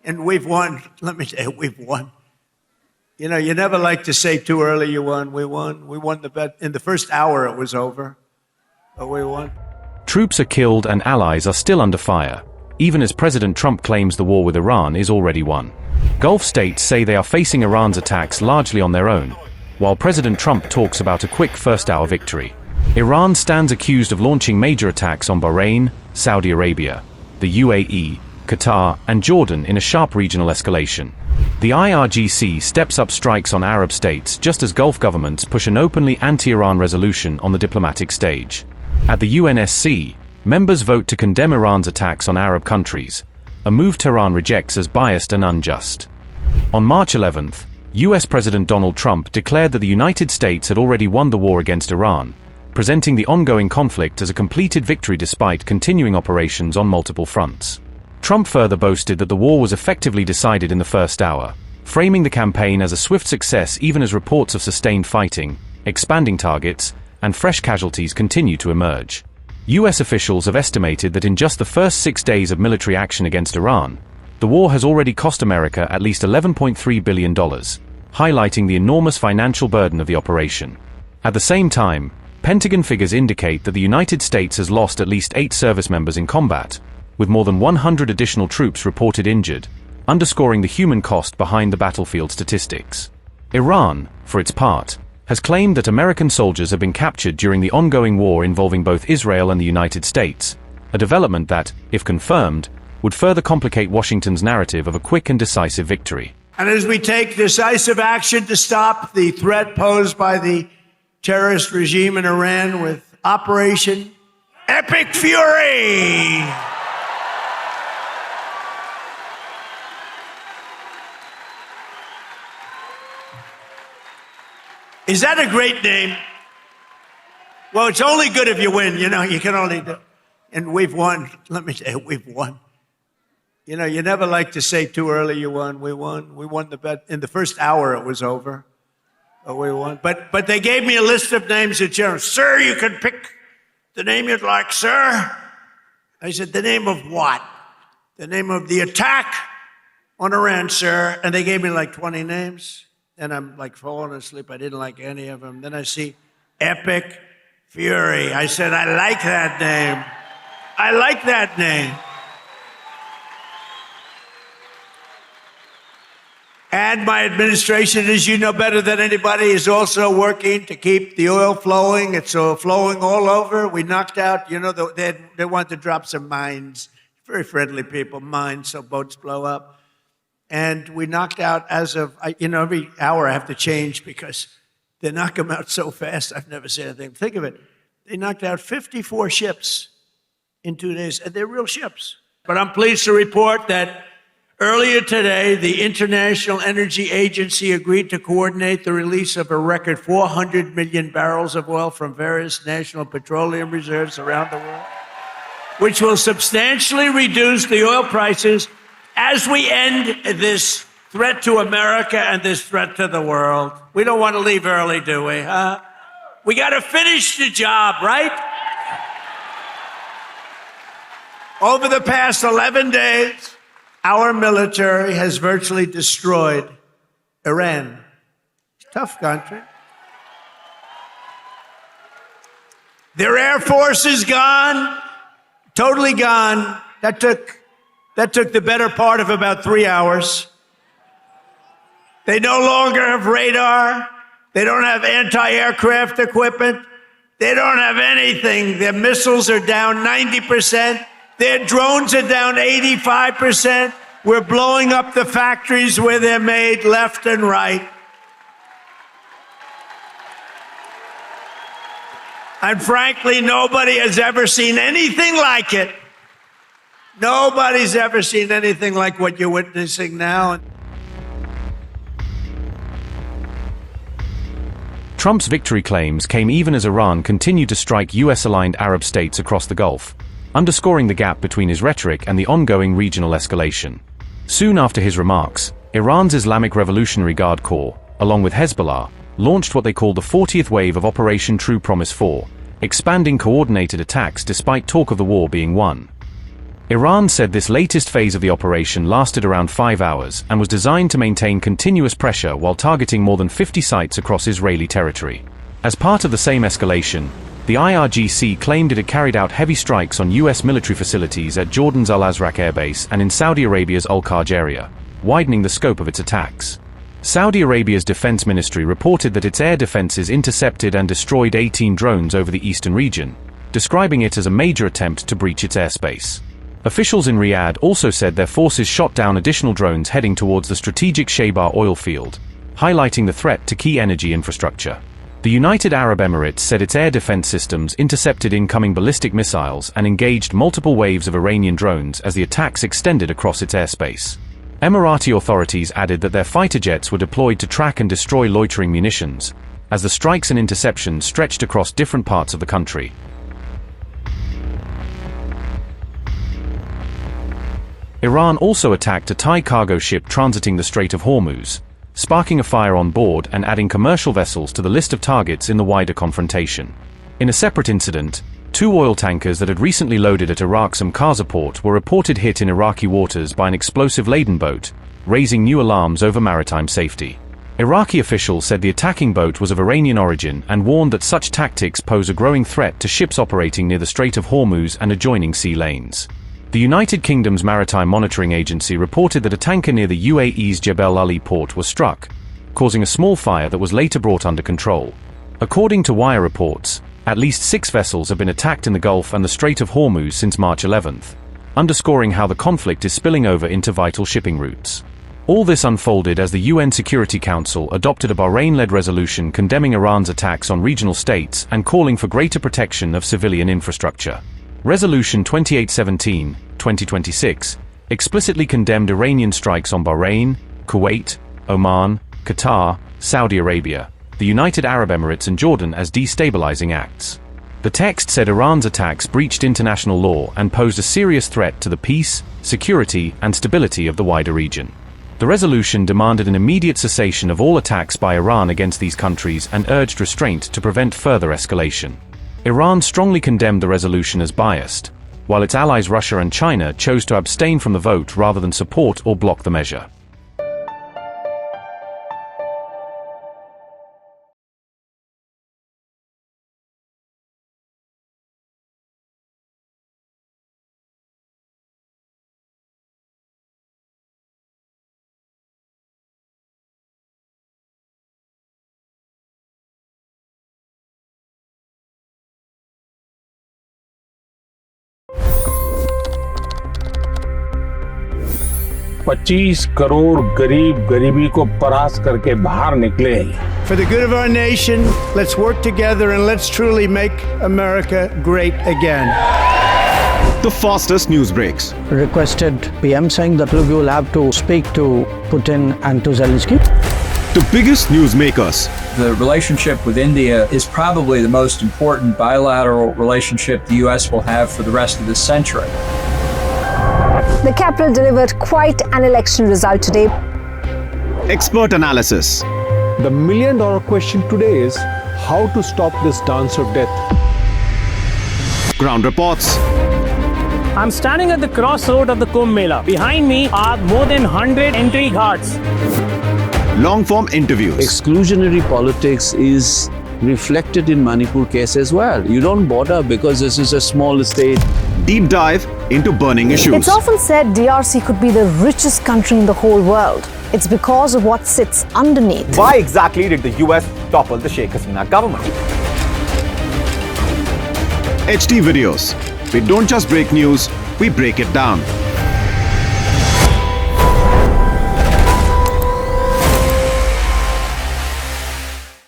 And we've won. Let me tell you, we've won. You know, you never like to say too early you won. We won. We won the bet. In the first hour, it was over. But we won. Troops are killed and allies are still under fire, even as President Trump claims the war with Iran is already won. Gulf states say they are facing Iran's attacks largely on their own, while President Trump talks about a quick first-hour victory. Iran stands accused of launching major attacks on Bahrain, Saudi Arabia, the UAE, Qatar, and Jordan in a sharp regional escalation. The IRGC steps up strikes on Arab states just as Gulf governments push an openly anti-Iran resolution on the diplomatic stage. At the UNSC, members vote to condemn Iran's attacks on Arab countries, a move Tehran rejects as biased and unjust. On March 11th, US President Donald Trump declared that the United States had already won the war against Iran, presenting the ongoing conflict as a completed victory despite continuing operations on multiple fronts. Trump further boasted that the war was effectively decided in the first hour, framing the campaign as a swift success even as reports of sustained fighting, expanding targets, and fresh casualties continue to emerge. US officials have estimated that in just the first 6 days of military action against Iran, the war has already cost America at least $11.3 billion, highlighting the enormous financial burden of the operation. At the same time, Pentagon figures indicate that the United States has lost at least 8 service members in combat, with more than 100 additional troops reported injured, underscoring the human cost behind the battlefield statistics. Iran, for its part, has claimed that American soldiers have been captured during the ongoing war involving both Israel and the United States, a development that, if confirmed, would further complicate Washington's narrative of a quick and decisive victory. And as we take decisive action to stop the threat posed by the terrorist regime in Iran with Operation Epic Fury. Is that a great name? Well, it's only good if you win. You know, you can only do. And we've won. Let me tell you, we've won. You know, you never like to say too early you won. We won. We won the bet. In the first hour, it was over. But we won. But they gave me a list of names at general. Sir, you can pick the name you'd like, sir. I said, the name of what? The name of the attack on Iran, sir. And they gave me like 20 names. And I'm like falling asleep. I didn't like any of them. Then I see Epic Fury. I said, I like that name. I like that name. And my administration, as you know better than anybody, is also working to keep the oil flowing. It's flowing all over. We knocked out, you know, they want to drop some mines. Very friendly people, mines, so boats blow up. And we knocked out as of, you know, every hour I have to change because they knock them out so fast. I've never seen anything. Think of it. They knocked out 54 ships in 2 days, and they're real ships. But I'm pleased to report that earlier today, the International Energy Agency agreed to coordinate the release of a record 400 million barrels of oil from various national petroleum reserves around the world, which will substantially reduce the oil prices as we end this threat to America and this threat to the world. We don't want to leave early, do we? We got to finish the job, right? Over the past 11 days, our military has virtually destroyed Iran. It's a tough country. Their air force is gone, totally gone. That took the better part of about 3 hours. They no longer have radar. They don't have anti-aircraft equipment. They don't have anything. Their missiles are down 90%. Their drones are down 85%. We're blowing up the factories where they're made left and right. And frankly, nobody has ever seen anything like it. Nobody's ever seen anything like what you're witnessing now. Trump's victory claims came even as Iran continued to strike US-aligned Arab states across the Gulf, underscoring the gap between his rhetoric and the ongoing regional escalation. Soon after his remarks, Iran's Islamic Revolutionary Guard Corps, along with Hezbollah, launched what they called the 40th wave of Operation True Promise 4, expanding coordinated attacks despite talk of the war being won. Iran said this latest phase of the operation lasted around 5 hours and was designed to maintain continuous pressure while targeting more than 50 sites across Israeli territory. As part of the same escalation, the IRGC claimed it had carried out heavy strikes on U.S. military facilities at Jordan's Al-Azraq airbase and in Saudi Arabia's Al-Kharj area, widening the scope of its attacks. Saudi Arabia's defense ministry reported that its air defenses intercepted and destroyed 18 drones over the eastern region, describing it as a major attempt to breach its airspace. Officials in Riyadh also said their forces shot down additional drones heading towards the strategic Shaybah oil field, highlighting the threat to key energy infrastructure. The United Arab Emirates said its air defense systems intercepted incoming ballistic missiles and engaged multiple waves of Iranian drones as the attacks extended across its airspace. Emirati authorities added that their fighter jets were deployed to track and destroy loitering munitions, as the strikes and interceptions stretched across different parts of the country. Iran also attacked a Thai cargo ship transiting the Strait of Hormuz, sparking a fire on board and adding commercial vessels to the list of targets in the wider confrontation. In a separate incident, 2 oil tankers that had recently loaded at Iraq's Umm Qasr port were reported hit in Iraqi waters by an explosive-laden boat, raising new alarms over maritime safety. Iraqi officials said the attacking boat was of Iranian origin and warned that such tactics pose a growing threat to ships operating near the Strait of Hormuz and adjoining sea lanes. The United Kingdom's Maritime Monitoring Agency reported that a tanker near the UAE's Jebel Ali port was struck, causing a small fire that was later brought under control. According to wire reports, at least 6 vessels have been attacked in the Gulf and the Strait of Hormuz since March 11th, underscoring how the conflict is spilling over into vital shipping routes. All this unfolded as the UN Security Council adopted a Bahrain-led resolution condemning Iran's attacks on regional states and calling for greater protection of civilian infrastructure. Resolution 2817/2026 explicitly condemned Iranian strikes on Bahrain, Kuwait, Oman, Qatar, Saudi Arabia, the United Arab Emirates and Jordan as destabilizing acts. The text said Iran's attacks breached international law and posed a serious threat to the peace, security, and stability of the wider region. The resolution demanded an immediate cessation of all attacks by Iran against these countries and urged restraint to prevent further escalation. Iran strongly condemned the resolution as biased, while its allies Russia and China chose to abstain from the vote rather than support or block the measure. $25 crore गरीब गरीबी को परास्त करके बाहर निकले। For the good of our nation, let's work together and let's truly make America great again. The fastest news breaks. Requested PM saying that look, you will have to speak to Putin and to Zelensky. The biggest news makers. The relationship with India is probably the most important bilateral relationship the U.S. will have for the rest of this century. The capital delivered quite an election result today. Expert analysis. The million-dollar question today is how to stop this dance of death. Ground reports. I'm standing at the crossroad of the Kumbh Mela. Behind me are more than 100 entry guards. Long-form interviews. Exclusionary politics is reflected in Manipur case as well. You don't bother because this is a small state. Deep dive into burning issues. It's often said DRC could be the richest country in the whole world. It's because of what sits underneath. Why exactly did the US topple the Sheikh Hasina government? HT videos. We don't just break news, we break it down.